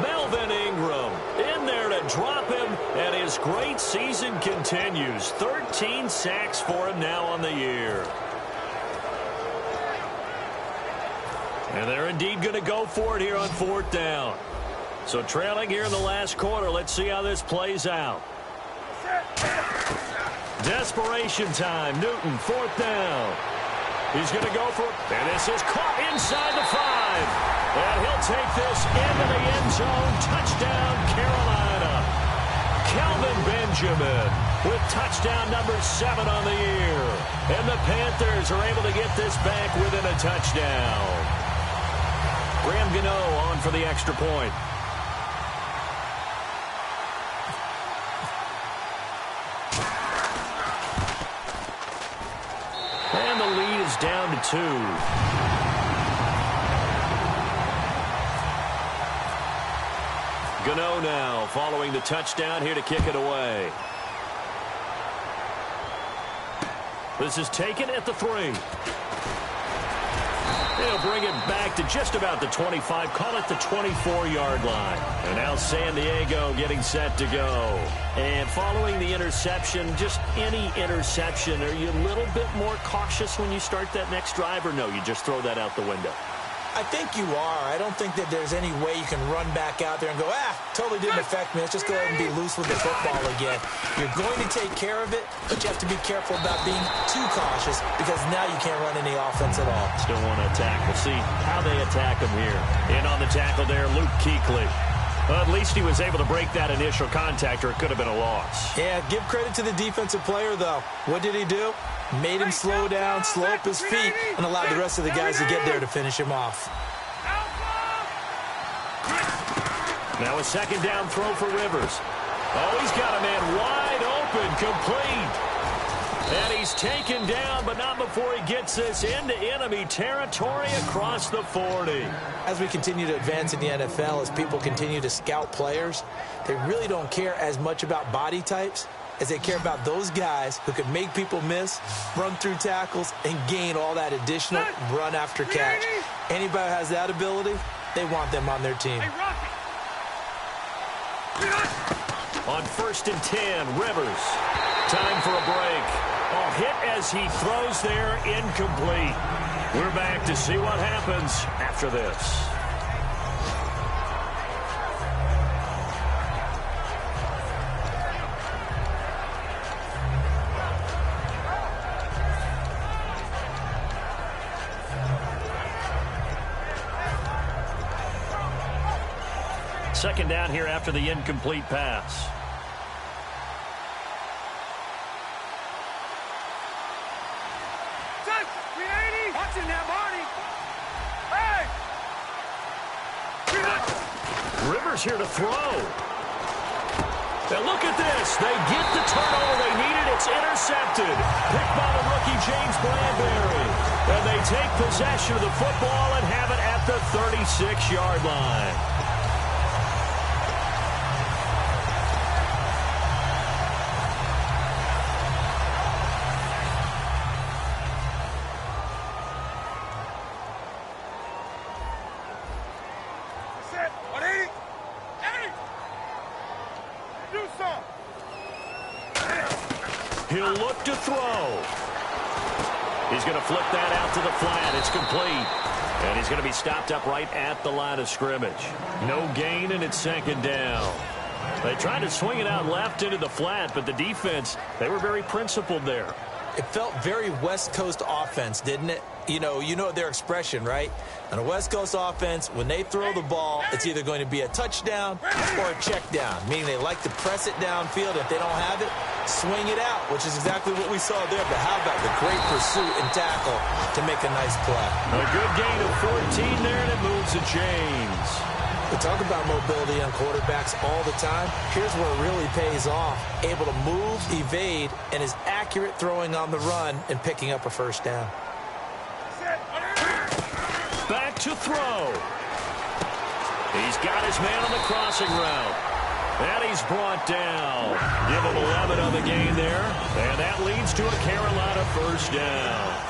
B: Melvin Ingram in there to drop him, and his great season continues. 13 sacks for him now on the year. And they're indeed going to go for it here on fourth down. So trailing here in the last quarter, let's see how this plays out. Desperation time, Newton, fourth down. He's going to go for it, and this is caught inside the 5. And he'll take this into the end zone. Touchdown, Carolina. Kelvin Benjamin with touchdown number 7 on the year. And the Panthers are able to get this back within a touchdown. Graham Gano on for the extra point. And the lead is down to 2. Gano now following the touchdown here to kick it away. This is taken at the 3. They'll bring it back to just about the 25, call it the 24-yard line. And now San Diego getting set to go. And following the interception, just any interception, are you a little bit more cautious when you start that next drive, or no, you just throw that out the window?
C: I think you are. I don't think that there's any way you can run back out there and go, totally didn't affect me. Let's just go ahead and be loose with the football again. You're going to take care of it, but you have to be careful about being too cautious because now you can't run any offense at all.
B: Still want to attack. We'll see how they attack him here. In on the tackle there, Luke Kuechly. Well, at least he was able to break that initial contact, or it could have been a loss.
C: Yeah, give credit to the defensive player, though. What did he do? Made him slow down, slow up his feet, and allowed the rest of the guys to get there to finish him off.
B: Now a second down throw for Rivers. Oh, he's got a man wide open, complete. And he's taken down, but not before he gets this into enemy territory across the 40.
C: As we continue to advance in the NFL, as people continue to scout players, they really don't care as much about body types as they care about those guys who can make people miss, run through tackles, and gain all that additional run after catch. Anybody who has that ability, they want them on their team.
B: On 1st and 10, Rivers. Time for a break. Oh, hit as he throws there, incomplete. We're back to see what happens after this. Second down here after the incomplete pass.
D: Watching now, Barney. Hey!
B: Rivers here to throw. Now look at this. They get the turnover they needed. It's intercepted. Picked by the rookie James Bradbury. And they take possession of the football and have it at the 36-yard line. He'll look to throw. He's going to flip that out to the flat. It's complete. And he's going to be stopped up right at the line of scrimmage. No gain, and it's second down. They tried to swing it out left into the flat, but the defense, they were very principled there.
C: It felt very West Coast offense, didn't it? You know their expression, right? On a West Coast offense, when they throw the ball, it's either going to be a touchdown or a check down, meaning they like to press it downfield. If they don't have it, swing it out, which is exactly what we saw there. But how about the great pursuit and tackle to make a nice play?
B: A good gain of 14 there, and it moves the chains.
C: We talk about mobility on quarterbacks all the time. Here's where it really pays off. Able to move, evade, and is accurate throwing on the run and picking up a first down.
B: Back to throw. He's got his man on the crossing route. And he's brought down. Give him 11 on the game there. And that leads to a Carolina first down.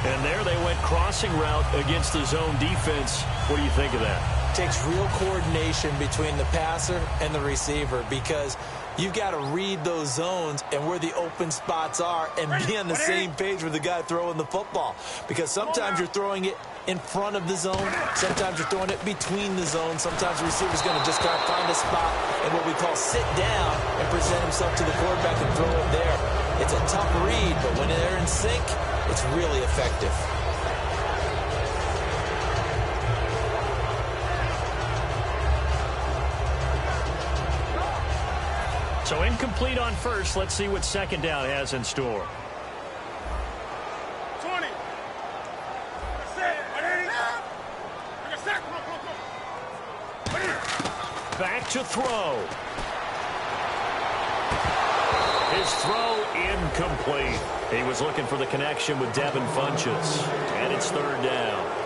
B: And there they went crossing route against the zone defense. What do you think of that?
C: Takes real coordination between the passer and the receiver, because you've got to read those zones and where the open spots are and be on the same page with the guy throwing the football. Because sometimes you're throwing it in front of the zone. Sometimes you're throwing it between the zones. Sometimes the receiver's going to just kind of find a spot and what we call sit down and present himself to the quarterback and throw it there. It's a tough read, but when they're in sync, it's really effective.
B: So incomplete on first. Let's see what second down has in store.
D: 20.
B: Back to throw. His throw incomplete. He was looking for the connection with Devin Funchess. And it's third down.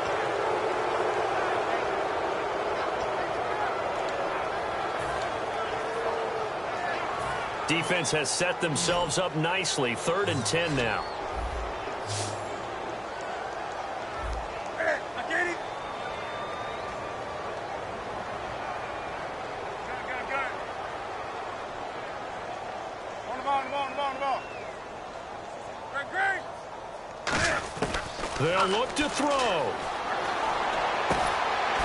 B: Defense has set themselves up nicely. 3rd and 10 now. They'll look to throw.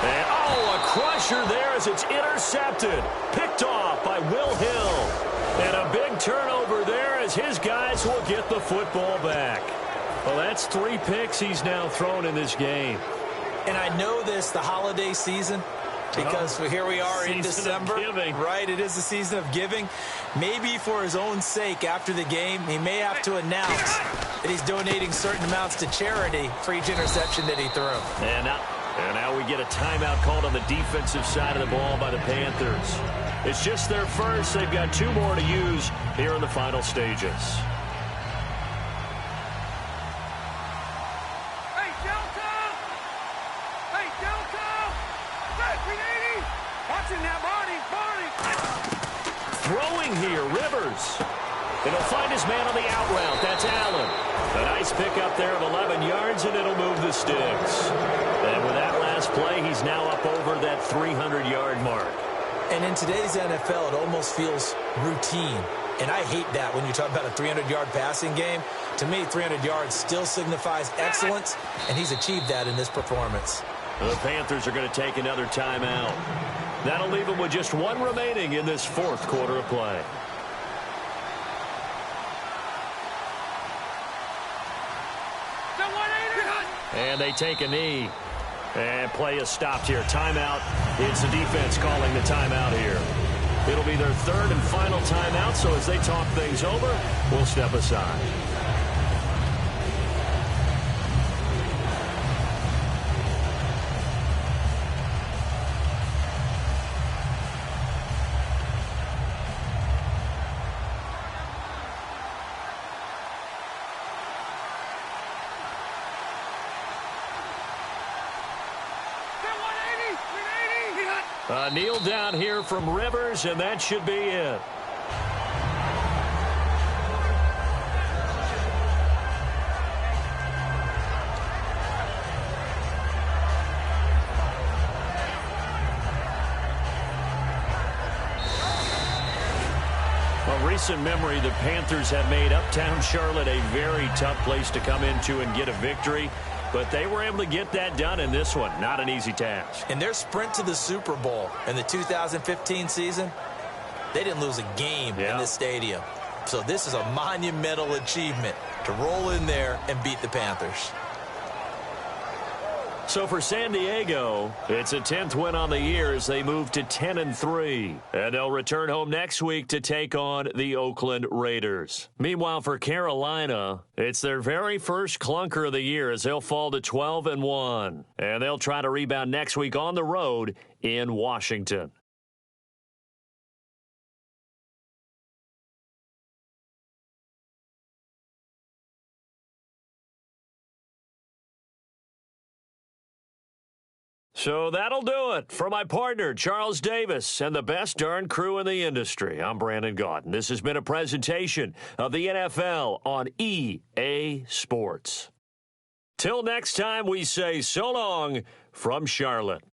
B: And, a crusher there as it's intercepted. Picked off by Will Hill. And a big turnover there as his guys will get the football back. Well, that's 3 picks he's now thrown in this game.
C: And I know this, the holiday season, because here we are in December. Right, it is the season of giving. Maybe for his own sake after the game, he may have to announce that he's donating certain amounts to charity for each interception that he threw.
B: And now we get a timeout called on the defensive side of the ball by the Panthers. It's just their first. They've got 2 more to use here in the final stages.
D: Hey, Delta! Hey, Delta! Hey, 380! Watching that, Barney!
B: Throwing here, Rivers. And he'll find his man on the out route. That's Allen. A nice pickup there of 11 yards, and it'll move the sticks. And with that last play, he's now up over that 300-yard mark.
C: And in today's NFL, it almost feels routine. And I hate that when you talk about a 300-yard passing game. To me, 300 yards still signifies excellence, and he's achieved that in this performance.
B: The Panthers are going to take another timeout. That'll leave them with just 1 remaining in this 4th quarter of play. And they take a knee. And play is stopped here. Timeout. It's the defense calling the timeout here. It'll be their 3rd and final timeout, so as they talk things over, we'll step aside. Kneel down here from Rivers, and that should be it. recent memory, the Panthers have made uptown Charlotte a very tough place to come into and get a victory. But they were able to get that done in this one. Not an easy task.
C: In their sprint to the Super Bowl in the 2015 season, they didn't lose a game in this stadium. So this is a monumental achievement to roll in there and beat the Panthers.
B: So for San Diego, it's a 10th win on the year as they move to 10-3. And they'll return home next week to take on the Oakland Raiders. Meanwhile, for Carolina, it's their very first clunker of the year as they'll fall to 12-1. And they'll try to rebound next week on the road in Washington. So that'll do it. For my partner, Charles Davis, and the best darn crew in the industry, I'm Brandon Gaudin. This has been a presentation of the NFL on EA Sports. Till next time, we say so long from Charlotte.